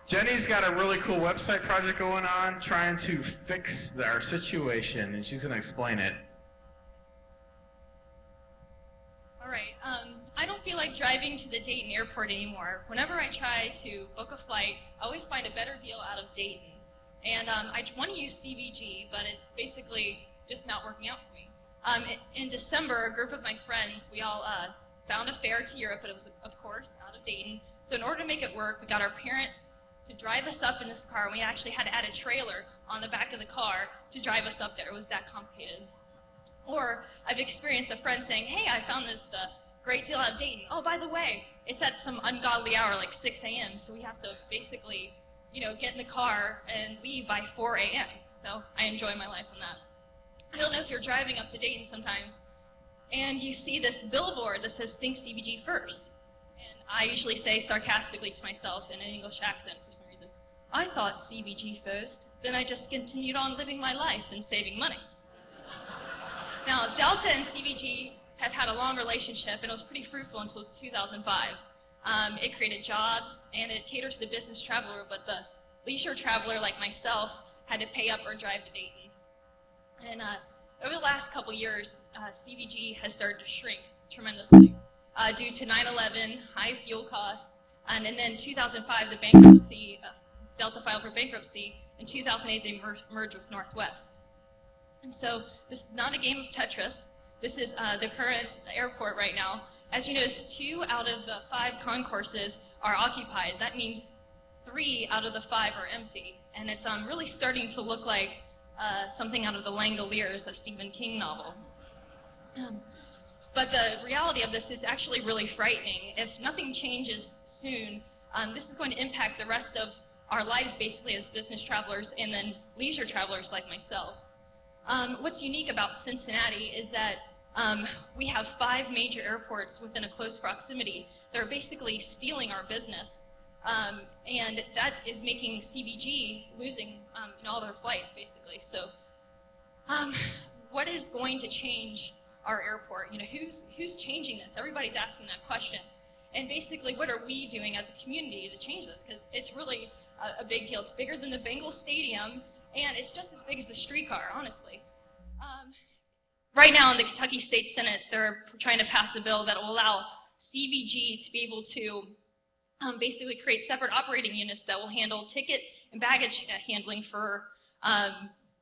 Jenny's got a really cool website project going on trying to fix our situation, and she's going to explain it. All right. I don't feel like driving to the Dayton Airport anymore. Whenever I try to book a flight, I always find a better deal out of Dayton. And I want to use CVG, but it's basically just not working out for me. In December, a group of my friends, we all found a fare to Europe, but it was, of course, out of Dayton. So in order to make it work, we got our parents to drive us up in this car, and we actually had to add a trailer on the back of the car to drive us up there. It was that complicated. Or I've experienced a friend saying, hey, I found this great deal out of Dayton. Oh, by the way, it's at some ungodly hour, like 6 a.m., so we have to basically, get in the car and leave by 4 a.m. So I enjoy my life on that. I don't know if you're driving up to Dayton sometimes, and you see this billboard that says, think CBG first. And I usually say sarcastically to myself in an English accent for some reason, I thought CBG first, then I just continued on living my life and saving money. Now, Delta and CVG have had a long relationship, and it was pretty fruitful until 2005. It created jobs, and it caters to the business traveler, but the leisure traveler like myself had to pay up or drive to Dayton. And over the last couple years, CVG has started to shrink tremendously due to 9/11, high fuel costs, and then 2005, the bankruptcy, Delta filed for bankruptcy. In 2008, they merged with Northwest. And so this is not a game of Tetris. This is the current airport right now. As you notice, 2 out of the 5 concourses are occupied. That means 3 out of the 5 are empty. And it's really starting to look like something out of the Langoliers, a Stephen King novel. But the reality of this is actually really frightening. If nothing changes soon, this is going to impact the rest of our lives basically as business travelers and then leisure travelers like myself. What's unique about Cincinnati is that we have 5 major airports within a close proximity that are basically stealing our business. And that is making CVG losing all their flights, basically. So what is going to change our airport? Who's changing this? Everybody's asking that question. And basically, what are we doing as a community to change this? Because it's really a big deal. It's bigger than the Bengals Stadium, and it's just as big as the streetcar, honestly. Right now in the Kentucky State Senate, they're trying to pass a bill that will allow CVG to be able to basically create separate operating units that will handle ticket and baggage handling for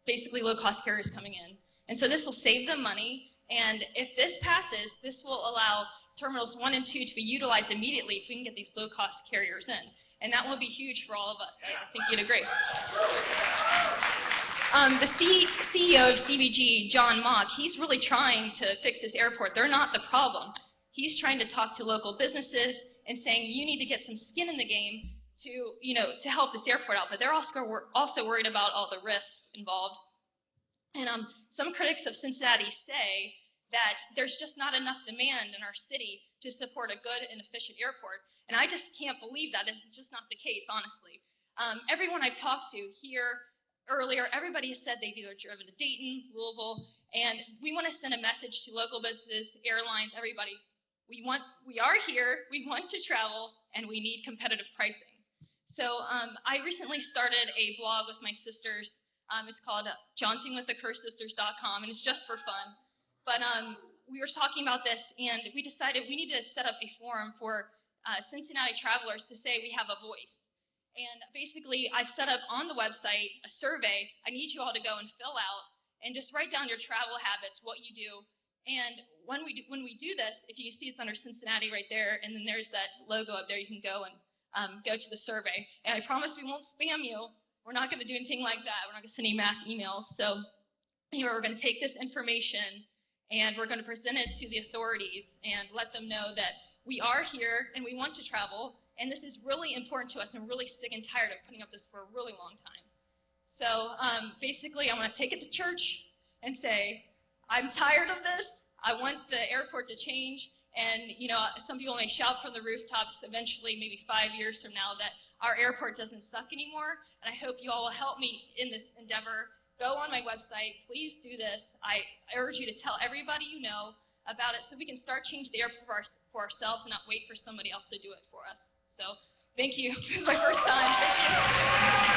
basically low-cost carriers coming in. And so this will save them money, and if this passes, this will allow Terminals 1 and 2 to be utilized immediately if we can get these low-cost carriers in. And that will be huge for all of us. I think you'd agree. The CEO of CVG, John Mock, he's really trying to fix this airport. They're not the problem. He's trying to talk to local businesses and saying you need to get some skin in the game to help this airport out. But they're also worried about all the risks involved. And some critics of Cincinnati say that there's just not enough demand in our city to support a good and efficient airport. And I just can't believe that. It's just not the case, honestly. Everyone I've talked to here earlier, everybody has said they've either driven to Dayton, Louisville, and we want to send a message to local businesses, airlines, everybody. We are here, we want to travel, and we need competitive pricing. So I recently started a blog with my sisters. It's called jauntingwiththekerrsisters.com, and it's just for fun. But we were talking about this, and we decided we need to set up a forum for Cincinnati travelers to say we have a voice. And basically, I've set up on the website a survey I need you all to go and fill out and just write down your travel habits, what you do. And when we do this, if you see it's under Cincinnati right there, and then there's that logo up there, you can go and go to the survey. And I promise we won't spam you. We're not going to do anything like that. We're not going to send any mass emails. So we're going to take this information and we're going to present it to the authorities and let them know that we are here and we want to travel. And this is really important to us, and we're really sick and tired of putting up this for a really long time. So basically, I'm going to take it to church and say, I'm tired of this. I want the airport to change. And, some people may shout from the rooftops eventually, maybe 5 years from now, that our airport doesn't suck anymore. And I hope you all will help me in this endeavor. Go on my website. Please do this. I urge you to tell everybody you know about it so we can start changing the airport for ourselves and not wait for somebody else to do it for us. So Thank you. This is my first time. Thank you.